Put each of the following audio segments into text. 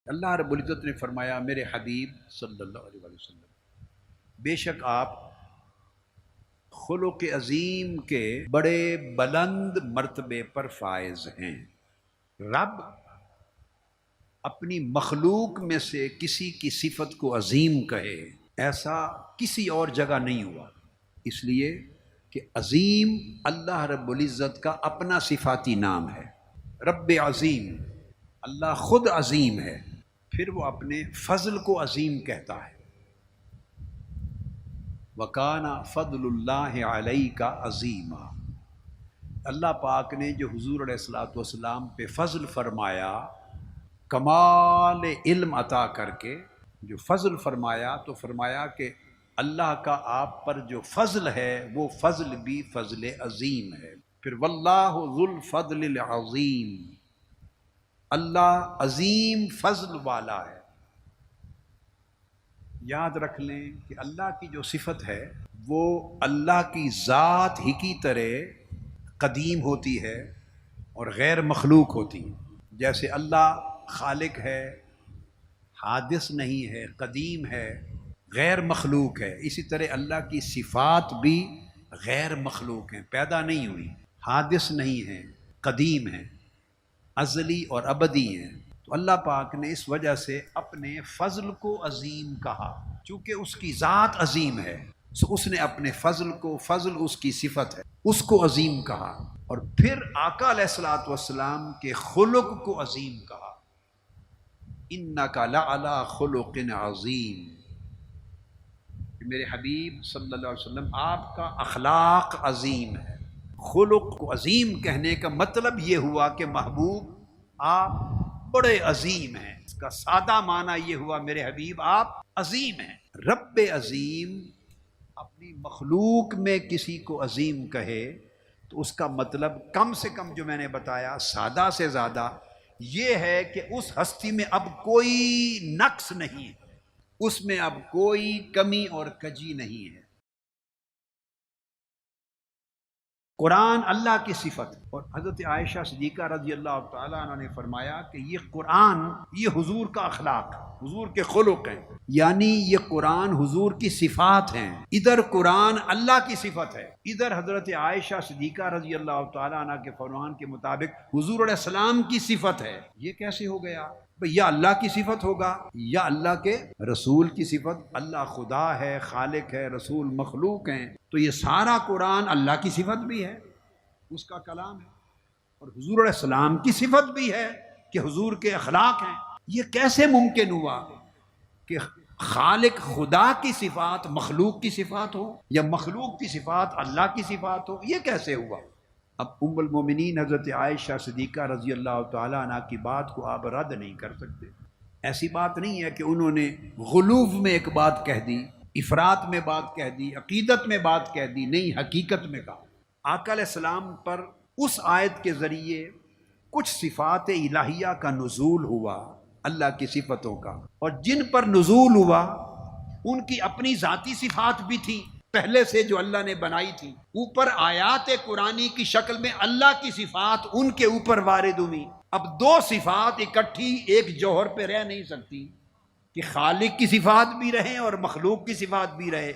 اللہ رب العزت نے فرمایا میرے حبیب صلی اللہ علیہ وسلم، بے شک آپ خلق عظیم کے بڑے بلند مرتبے پر فائز ہیں۔ رب اپنی مخلوق میں سے کسی کی صفت کو عظیم کہے، ایسا کسی اور جگہ نہیں ہوا، اس لیے کہ عظیم اللہ رب العزت کا اپنا صفاتی نام ہے۔ رب عظیم، اللہ خود عظیم ہے، پھر وہ اپنے فضل کو عظیم کہتا ہے۔ وَكَانَ فَضْلُ اللَّهِ عَلَيْكَ عَظِيمًا، اللہ پاک نے جو حضور علیہ الصلوۃ والسلام پہ فضل فرمایا، کمال علم عطا کر کے جو فضل فرمایا، تو فرمایا کہ اللہ کا آپ پر جو فضل ہے وہ فضل بھی فضل عظیم ہے۔ پھر واللہ ذو الفضل العظیم، اللہ عظیم فضل والا ہے۔ یاد رکھ لیں کہ اللہ کی جو صفت ہے وہ اللہ کی ذات ہی کی طرح قدیم ہوتی ہے اور غیر مخلوق ہوتی ہے۔ جیسے اللہ خالق ہے، حادث نہیں ہے، قدیم ہے، غیر مخلوق ہے، اسی طرح اللہ کی صفات بھی غیر مخلوق ہیں، پیدا نہیں ہوئی، حادث نہیں ہیں، قدیم ہیں، ازلی اور ابدی ہیں۔ تو اللہ پاک نے اس وجہ سے اپنے فضل کو عظیم کہا، چونکہ اس کی ذات عظیم ہے، سو اس نے اپنے فضل کو، فضل اس کی صفت ہے، اس کو عظیم کہا، اور پھر آقا علیہ الصلوۃ والسلام کے خلق کو عظیم کہا، اِنَّكَ لَعَلَىٰ خُلُقٍ عَظِيمٍ، میرے حبیب صلی اللہ علیہ وسلم آپ کا اخلاق عظیم ہے۔ خلق کو عظیم کہنے کا مطلب یہ ہوا کہ محبوب آپ بڑے عظیم ہیں، اس کا سادہ معنی یہ ہوا میرے حبیب آپ عظیم ہیں۔ رب عظیم اپنی مخلوق میں کسی کو عظیم کہے تو اس کا مطلب کم سے کم جو میں نے بتایا، سادہ سے زیادہ یہ ہے کہ اس ہستی میں اب کوئی نقص نہیں ہے، اس میں اب کوئی کمی اور کجی نہیں ہے۔ قرآن اللہ کی صفت، اور حضرت عائشہ صدیقہ رضی اللہ تعالیٰ عنہ نے فرمایا کہ یہ قرآن یہ حضور کا اخلاق، حضور کے خلق ہیں، یعنی یہ قرآن حضور کی صفات ہیں۔ ادھر قرآن اللہ کی صفت ہے، ادھر حضرت عائشہ صدیقہ رضی اللہ تعالیٰ عنہ کے فرمان کے مطابق حضور علیہ السلام کی صفت ہے۔ یہ کیسے ہو گیا؟ یا اللہ کی صفت ہوگا یا اللہ کے رسول کی صفت۔ اللہ خدا ہے، خالق ہے، رسول مخلوق ہیں، تو یہ سارا قرآن اللہ کی صفت بھی ہے، اس کا کلام ہے، اور حضور علیہ السلام کی صفت بھی ہے کہ حضور کے اخلاق ہیں۔ یہ کیسے ممکن ہوا کہ خالق خدا کی صفات مخلوق کی صفات ہو یا مخلوق کی صفات اللہ کی صفات ہو؟ یہ کیسے ہوا؟ اب ام المومنین حضرت عائشہ صدیقہ رضی اللہ تعالیٰ عنہ کی بات کو آپ رد نہیں کر سکتے۔ ایسی بات نہیں ہے کہ انہوں نے غلو میں ایک بات کہہ دی، افراط میں بات کہہ دی، عقیدت میں بات کہہ دی، نہیں، حقیقت میں کہا۔ آقا علیہ السلام پر اس آیت کے ذریعے کچھ صفات الہیہ کا نزول ہوا، اللہ کی صفتوں کا، اور جن پر نزول ہوا ان کی اپنی ذاتی صفات بھی تھیں پہلے سے جو اللہ نے بنائی تھی، اوپر آیات قرآنی کی شکل میں اللہ کی صفات ان کے اوپر وارد ہوئی۔ اب دو صفات اکٹھی ایک جوہر پہ رہ نہیں سکتی کہ خالق کی صفات بھی رہیں اور مخلوق کی صفات بھی رہے،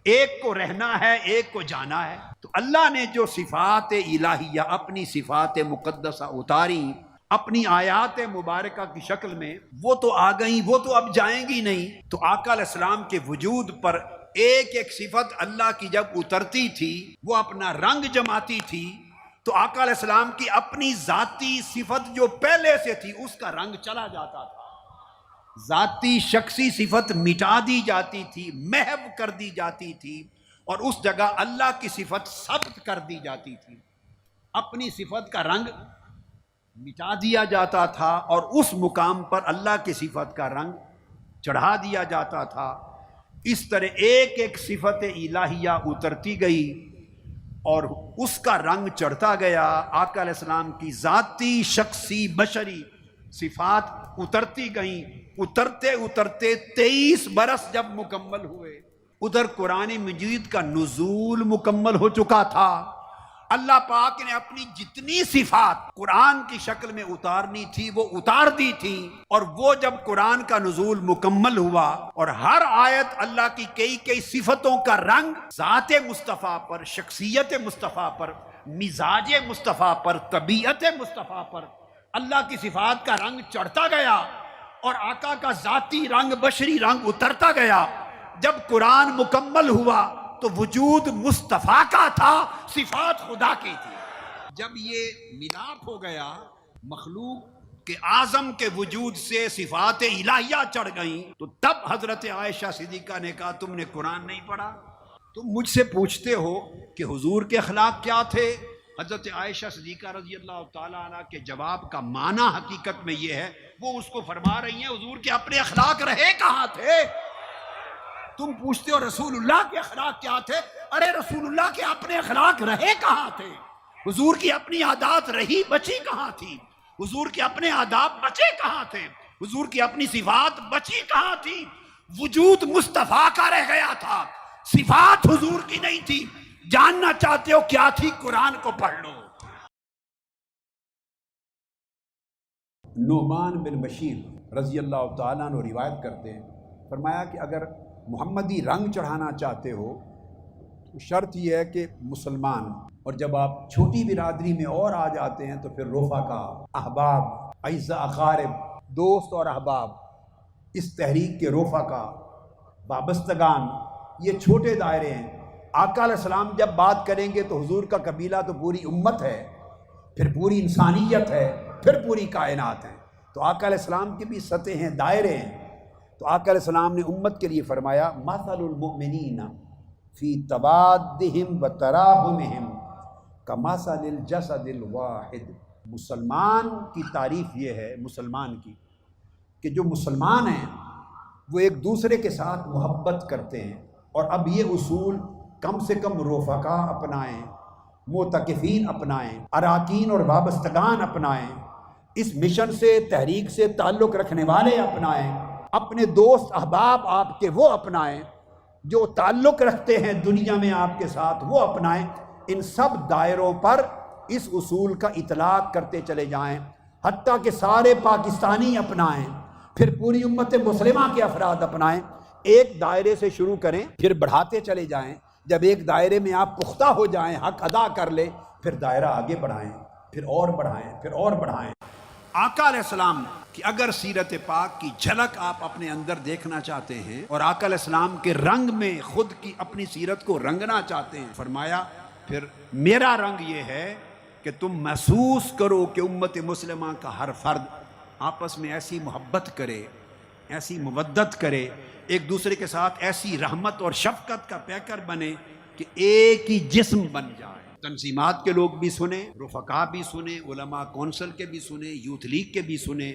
ایک کو رہنا ہے ایک کو جانا ہے۔ تو اللہ نے جو صفات الہیہ اپنی صفات مقدسہ اتاری اپنی آیات مبارکہ کی شکل میں، وہ تو آ گئیں، وہ تو اب جائیں گی نہیں۔ تو آقا علیہ السلام کے وجود پر ایک ایک صفت اللہ کی جب اترتی تھی، وہ اپنا رنگ جماتی تھی، تو آقا علیہ السلام کی اپنی ذاتی صفت جو پہلے سے تھی اس کا رنگ چلا جاتا تھا، ذاتی شخصی صفت مٹا دی جاتی تھی، محو کر دی جاتی تھی، اور اس جگہ اللہ کی صفت ثبت کر دی جاتی تھی، اپنی صفت کا رنگ مٹا دیا جاتا تھا اور اس مقام پر اللہ کی صفت کا رنگ چڑھا دیا جاتا تھا۔ اس طرح ایک ایک صفت الہیہ اترتی گئی اور اس کا رنگ چڑھتا گیا، آقا علیہ السلام کی ذاتی شخصی بشری صفات اترتی گئیں، اترتے اترتے 23 برس جب مکمل ہوئے، ادھر قرآن مجید کا نزول مکمل ہو چکا تھا، اللہ پاک نے اپنی جتنی صفات قرآن کی شکل میں اتارنی تھی وہ اتار دی تھی، اور وہ جب قرآن کا نزول مکمل ہوا اور ہر آیت اللہ کی کئی صفتوں کا رنگ ذات مصطفیٰ پر، شخصیت مصطفیٰ پر، مزاج مصطفیٰ پر، طبیعت مصطفیٰ پر اللہ کی صفات کا رنگ چڑھتا گیا اور آقا کا ذاتی رنگ، بشری رنگ اترتا گیا۔ جب قرآن مکمل ہوا تو وجود مصطفیٰ کا تھا، صفات خدا کی تھی۔ جب یہ ملاپ ہو گیا، مخلوق کے اعظم کے وجود سے صفات الہیہ چڑھ گئیں، تو تب حضرت عائشہ صدیقہ نے کہا تم نے قرآن نہیں پڑھا؟ تم مجھ سے پوچھتے ہو کہ حضور کے اخلاق کیا تھے؟ حضرت عائشہ صدیقہ رضی اللہ تعالیٰ عنہ کے جواب کا معنی حقیقت میں یہ ہے، وہ اس کو فرما رہی ہیں حضور کے اپنے اخلاق رہے کہاں تھے؟ تم پوچھتے ہو رسول اللہ کے اخلاق کیا تھے؟ ارے رسول اللہ کے اپنے اخلاق رہے کہاں تھے؟ حضور کی اپنی عادات رہی بچی کہاں تھی؟ حضور کے اپنے آداب بچے کہاں تھے؟ حضور کی اپنی صفات بچی کہاں تھی؟ وجود مصطفیٰ کا رہ گیا تھا، صفات حضور کی نہیں تھی۔ جاننا چاہتے ہو کیا تھی؟ قرآن کو پڑھ لو۔ نعمان بن بشیر رضی اللہ تعالیٰ عنہ روایت کرتے ہیں، فرمایا کہ اگر محمدی رنگ چڑھانا چاہتے ہو تو شرط یہ ہے کہ مسلمان، اور جب آپ چھوٹی برادری میں اور آ جاتے ہیں تو پھر رفقا، احباب، اعزاء اقارب، دوست اور احباب، اس تحریک کے رفقا، وابستگان، یہ چھوٹے دائرے ہیں۔ آقا علیہ السلام جب بات کریں گے تو حضور کا قبیلہ تو پوری امت ہے، پھر پوری انسانیت ہے، پھر پوری کائنات ہے۔ تو آقا علیہ السلام کی بھی سطح ہیں، دائرے ہیں۔ تو آقا علیہ السلام نے امت کے لیے فرمایا مثل المؤمنین فی توادہم و تراحمہم کمثل الجسد الواحد۔ مسلمان کی تعریف یہ ہے، مسلمان کی، کہ جو مسلمان ہیں وہ ایک دوسرے کے ساتھ محبت کرتے ہیں، اور اب یہ اصول کم سے کم رفقا اپنائیں، معتکفین اپنائیں، اراکین اور وابستگان اپنائیں، اس مشن سے، تحریک سے تعلق رکھنے والے اپنائیں، اپنے دوست احباب آپ کے وہ اپنائیں، جو تعلق رکھتے ہیں دنیا میں آپ کے ساتھ وہ اپنائیں۔ ان سب دائروں پر اس اصول کا اطلاق کرتے چلے جائیں، حتیٰ کہ سارے پاکستانی اپنائیں، پھر پوری امت مسلمہ کے افراد اپنائیں۔ ایک دائرے سے شروع کریں، پھر بڑھاتے چلے جائیں۔ جب ایک دائرے میں آپ پختہ ہو جائیں، حق ادا کر لیں، پھر دائرہ آگے بڑھائیں، پھر اور بڑھائیں، پھر اور بڑھائیں۔ آقا علیہ السلام کی اگر سیرت پاک کی جھلک آپ اپنے اندر دیکھنا چاہتے ہیں اور آقا علیہ السلام کے رنگ میں خود کی اپنی سیرت کو رنگنا چاہتے ہیں، فرمایا پھر میرا رنگ یہ ہے کہ تم محسوس کرو کہ امت مسلمہ کا ہر فرد آپس میں ایسی محبت کرے، ایسی مودت کرے، ایک دوسرے کے ساتھ ایسی رحمت اور شفقت کا پیکر بنے کہ ایک ہی جسم بن جائے۔ تنظیمات کے لوگ بھی سنیں، رفقا بھی سنیں، علماء کونسل کے بھی سنیں، یوتھ لیگ کے بھی سنیں،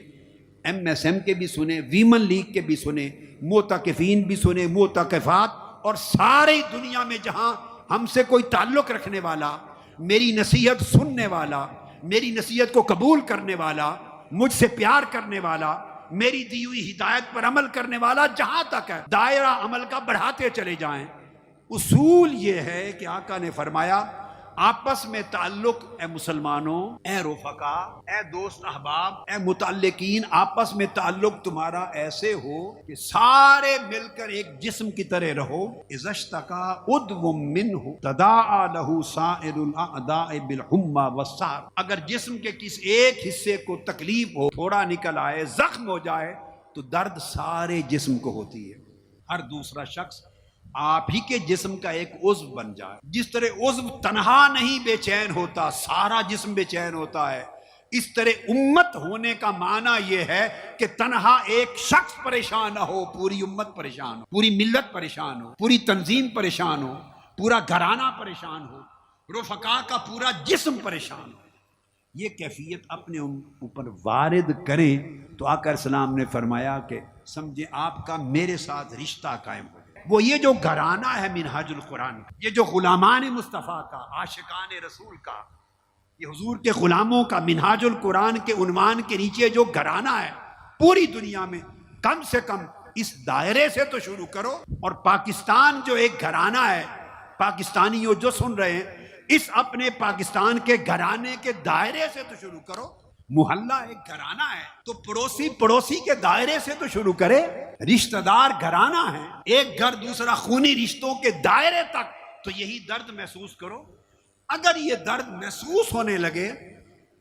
MSM کے بھی سنیں، ویمن لیگ کے بھی سنیں، معتکفین بھی سنیں، معتکفات، اور ساری دنیا میں جہاں ہم سے کوئی تعلق رکھنے والا، میری نصیحت سننے والا، میری نصیحت کو قبول کرنے والا، مجھ سے پیار کرنے والا، میری دی ہوئی ہدایت پر عمل کرنے والا، جہاں تک ہے دائرہ عمل کا بڑھاتے چلے جائیں۔ اصول یہ ہے کہ آقا نے فرمایا آپس میں تعلق، اے مسلمانوں، اے رفقا، اے دوست احباب، اے متعلقین، آپس میں تعلق تمہارا ایسے ہو کہ سارے مل کر ایک جسم کی طرح رہو۔ اذا اشتکا عضو منہ تداعی لہ سائر الاعضاء بالحمى والسہر۔ اگر جسم کے کسی ایک حصے کو تکلیف ہو، تھوڑا نکل آئے، زخم ہو جائے، تو درد سارے جسم کو ہوتی ہے۔ ہر دوسرا شخص آپ ہی کے جسم کا ایک عضو بن جائے۔ جس طرح عضو تنہا نہیں بے چین ہوتا، سارا جسم بے چین ہوتا ہے، اس طرح امت ہونے کا معنی یہ ہے کہ تنہا ایک شخص پریشان نہ ہو، پوری امت پریشان ہو، پوری ملت پریشان ہو، پوری تنظیم پریشان ہو، پورا گھرانہ پریشان ہو، رفقا کا پورا جسم پریشان ہو۔ یہ کیفیت اپنے اوپر وارد کریں تو آقا السلام نے فرمایا کہ سمجھے آپ کا میرے ساتھ رشتہ قائم ہو۔ وہ یہ جو گھرانہ ہے منہاج القرآن، یہ جو غلامان مصطفیٰ کا، عاشقان رسول کا، یہ حضور کے غلاموں کا منہاج القرآن کے عنوان کے نیچے جو گھرانہ ہے، پوری دنیا میں کم سے کم اس دائرے سے تو شروع کرو۔ اور پاکستان جو ایک گھرانہ ہے، پاکستانیوں جو سن رہے ہیں، اس اپنے پاکستان کے گھرانے کے دائرے سے تو شروع کرو. محلہ ایک گھرانہ ہے تو پڑوسی کے دائرے سے تو شروع کرے. رشتہ دار گھرانہ ہے، ایک گھر دوسرا خونی رشتوں کے دائرے تک تو یہی درد محسوس کرو. اگر یہ درد محسوس ہونے لگے،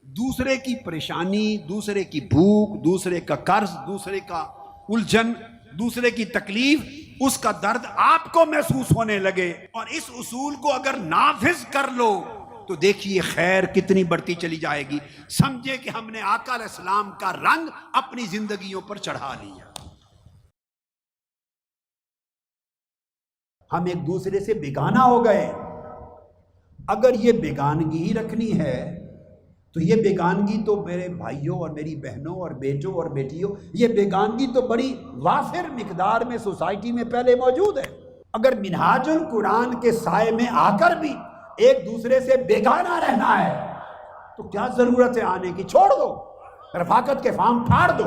دوسرے کی پریشانی، دوسرے کی بھوک، دوسرے کا قرض، دوسرے کا الجھن، دوسرے کی تکلیف، اس کا درد آپ کو محسوس ہونے لگے اور اس اصول کو اگر نافذ کر لو تو دیکھیے خیر کتنی بڑھتی چلی جائے گی. سمجھے کہ ہم نے آقا علیہ السلام کا رنگ اپنی زندگیوں پر چڑھا لیا. ہم ایک دوسرے سے بیگانہ ہو گئے. اگر یہ بیگانگی ہی رکھنی ہے تو یہ بیگانگی تو میرے بھائیوں اور میری بہنوں اور بیٹوں اور بیٹیوں، یہ بیگانگی تو بڑی وافر مقدار میں سوسائٹی میں پہلے موجود ہے. اگر منہاج القرآن کے سائے میں آ کر بھی ایک دوسرے سے بیگانہ رہنا ہے تو کیا ضرورت ہے آنے کی؟ چھوڑ دو، رفاقت کے فام پھاڑ دو.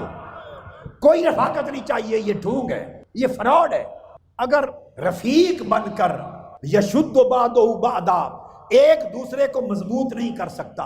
کوئی رفاقت نہیں چاہیے، یہ ڈھونگ ہے، یہ فراڈ ہے. اگر رفیق بن کر یشد بعضہ بعضا ایک دوسرے کو مضبوط نہیں کر سکتا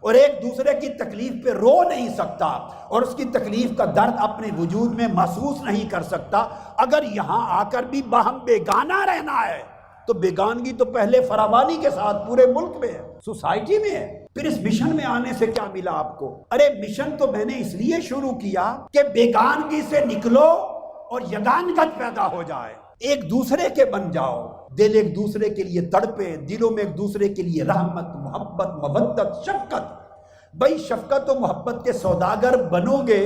اور ایک دوسرے کی تکلیف پہ رو نہیں سکتا اور اس کی تکلیف کا درد اپنے وجود میں محسوس نہیں کر سکتا، اگر یہاں آ کر بھی باہم بیگانہ رہنا ہے تو بیگانگی تو پہلے فراوانی کے ساتھ پورے ملک میں ہے، سوسائٹی میں ہے. پھر اس مشن میں آنے سے کیا ملا آپ کو؟ ارے مشن تو میں نے اس لیے شروع کیا کہ بیگانگی سے نکلو اور یگانگت پیدا ہو جائے، ایک دوسرے کے بن جاؤ، دل ایک دوسرے کے لیے تڑپے، دلوں میں ایک دوسرے کے لیے رحمت، محبت، مودت، شفقت. بھائی شفقت و محبت کے سوداگر بنو گے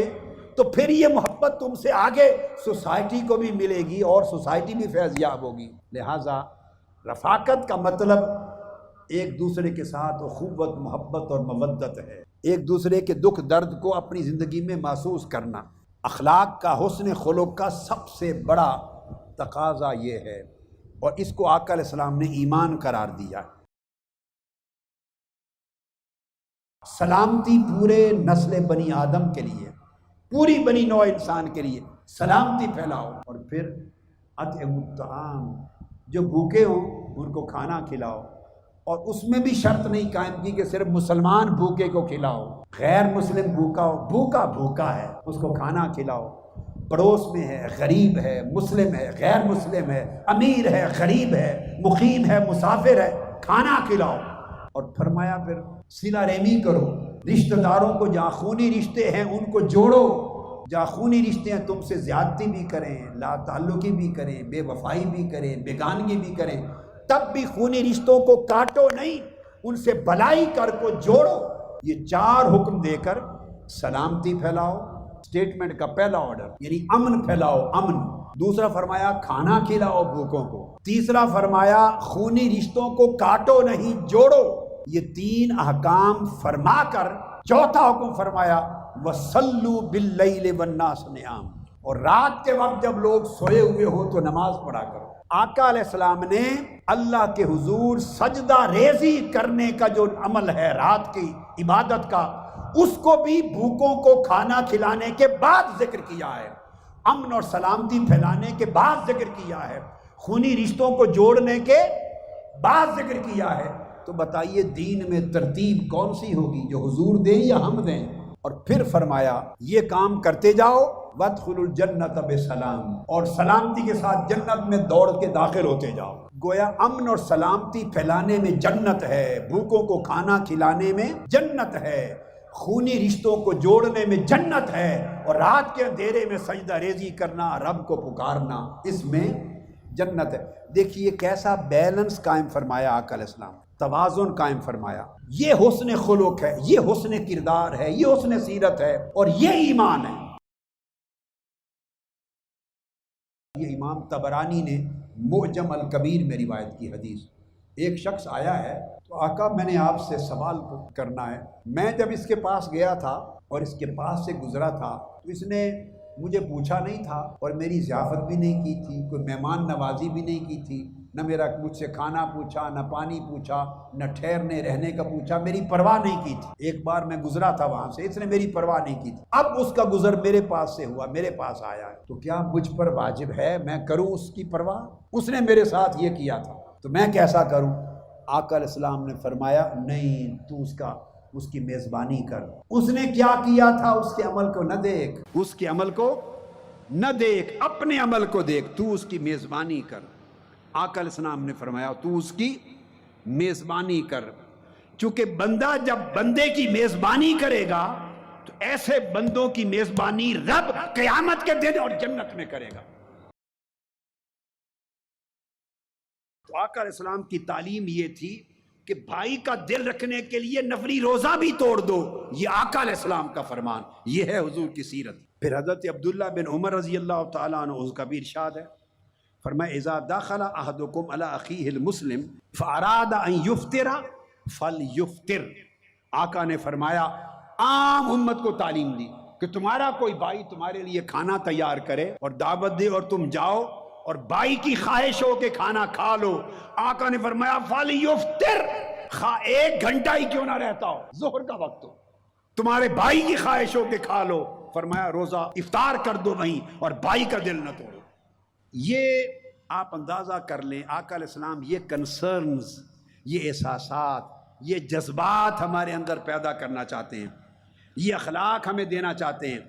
تو پھر یہ محبت تم سے آگے سوسائٹی کو بھی ملے گی اور سوسائٹی بھی فیض یاب ہوگی. لہٰذا رفاقت کا مطلب ایک دوسرے کے ساتھ اخوت، محبت اور مودت ہے، ایک دوسرے کے دکھ درد کو اپنی زندگی میں محسوس کرنا. اخلاق کا، حسن خلق کا سب سے بڑا تقاضا یہ ہے اور اس کو آقا علیہ السلام نے ایمان قرار دیا. سلامتی پورے نسل بنی آدم کے لیے، پوری بنی نوع انسان کے لیے سلامتی پھیلاؤ. اور پھر اطعموا الطعام، جو بھوکے ہوں ان کو کھانا کھلاؤ. اور اس میں بھی شرط نہیں قائم کی کہ صرف مسلمان بھوکے کو کھلاؤ، غیر مسلم بھوکا ہو، بھوکا بھوکا ہے اس کو کھانا کھلاؤ. پڑوس میں ہے، غریب ہے، مسلم ہے، غیر مسلم ہے، امیر ہے، غریب ہے، مقیم ہے، مسافر ہے، کھانا کھلاؤ. اور فرمایا پھر صلہ رحمی کرو، رشتہ داروں کو جہاں خونی رشتے ہیں ان کو جوڑو، جہاں خونی رشتے ہیں تم سے زیادتی بھی کریں، لا تعلقی بھی کریں، بے وفائی بھی کریں، بیگانگی بھی کریں، تب بھی خونی رشتوں کو کاٹو نہیں، ان سے بلائی کر کو جوڑو. یہ 4 حکم دے کر سلامتی پھیلاؤ، اسٹیٹمنٹ کا پہلا آرڈر یعنی امن پھیلاؤ، امن. دوسرا فرمایا کھانا کھلاؤ بھوکوں کو. تیسرا فرمایا خونی رشتوں کو کاٹو نہیں، جوڑو. یہ 3 احکام فرما کر چوتھا حکم فرمایا وَصَلُّوا بِاللَّيْلِ وَالنَّاسُ نِيَامٌ، اور رات کے وقت جب لوگ سوئے ہوئے ہو تو نماز پڑھا کرو. آقا علیہ السلام نے اللہ کے حضور سجدہ ریزی کرنے کا جو عمل ہے رات کی عبادت کا، اس کو بھی بھوکوں کو کھانا کھلانے کے بعد ذکر کیا ہے، امن اور سلامتی پھیلانے کے بعد ذکر کیا ہے، خونی رشتوں کو جوڑنے کے بعد ذکر کیا ہے. تو بتائیے دین میں ترتیب کون سی ہوگی، جو حضور دیں یا ہم دیں؟ اور پھر فرمایا یہ کام کرتے جاؤ وَادْخُلُوا الْجَنَّةَ بِسَلَام، اور سلامتی کے ساتھ جنت میں دوڑ کے داخل ہوتے جاؤ. گویا امن اور سلامتی پھیلانے میں جنت ہے، بھوکوں کو کھانا کھلانے میں جنت ہے، خونی رشتوں کو جوڑنے میں جنت ہے، اور رات کے اندھیرے میں سجدہ ریزی کرنا، رب کو پکارنا، اس میں جنت ہے. دیکھیے کیسا بیلنس قائم فرمایا آقا علیہ السلام، توازن قائم فرمایا. یہ حسن خلق ہے، یہ حسن کردار ہے، یہ حسن سیرت ہے، اور یہ ایمان ہے. یہ امام طبرانی نے معجم الکبیر میں روایت کی حدیث. ایک شخص آیا ہے تو آقا میں نے آپ سے سوال کرنا ہے. میں جب اس کے پاس گیا تھا اور اس کے پاس سے گزرا تھا تو اس نے مجھے پوچھا نہیں تھا اور میری ضیافت بھی نہیں کی تھی، کوئی مہمان نوازی بھی نہیں کی تھی، نہ میرا مجھ سے کھانا پوچھا، نہ پانی پوچھا، نہ ٹھہرنے رہنے کا پوچھا، میری پرواہ نہیں کی تھی. ایک بار میں گزرا تھا وہاں سے، اس نے میری پرواہ نہیں کی تھی. اب اس کا گزر میرے پاس سے ہوا، میرے پاس آیا ہے، تو کیا مجھ پر واجب ہے میں کروں اس کی پرواہ؟ اس نے میرے ساتھ یہ کیا تھا تو میں کیسا کروں؟ آقا علیہ السلام نے فرمایا نہیں، تو اس کی میزبانی کر۔ اس نے کیا کیا تھا اس کے عمل کو نہ دیکھ، اس کے عمل کو نہ دیکھ، اپنے عمل کو دیکھ، تو اس کی میزبانی کر۔ آقا علیہ السلام نے فرمایا تو اس کی میزبانی کر، چونکہ بندہ جب بندے کی میزبانی کرے گا تو ایسے بندوں کی میزبانی رب قیامت کے دن اور جنت میں کرے گا۔ تو آقا علیہ السلام کی تعلیم یہ تھی کہ بھائی کا دل رکھنے کے لیے نفلی روزہ بھی توڑ دو، یہ آقا علیہ السلام کا فرمان، یہ ہے حضور کی سیرت۔ پھر حضرت عبداللہ بن عمر رضی اللہ تعالیٰ عنہ اس کا بھی ارشاد ہے، فرمایا اذا دخل احدکم علی اخیہ المسلم فاراد ان یفطر فلیفطر۔ آقا نے فرمایا، عام امت کو تعلیم دی کہ تمہارا کوئی بھائی تمہارے لیے کھانا تیار کرے اور دعوت دے اور تم جاؤ اور بھائی کی خواہش ہو کہ کھانا کھا لو، آقا نے فرمایا فلیفطر، خواہ 1 گھنٹہ ہی کیوں نہ رہتا ہو، ظہر کا وقت ہو، تمہارے بھائی کی خواہش ہو کہ کھا لو، فرمایا روزہ افطار کر دو وہیں اور بھائی کا دل نہ توڑو۔ یہ آپ اندازہ کر لیں، آقا علیہ السلام یہ کنسرنز، یہ احساسات، یہ جذبات ہمارے اندر پیدا کرنا چاہتے ہیں، یہ اخلاق ہمیں دینا چاہتے ہیں۔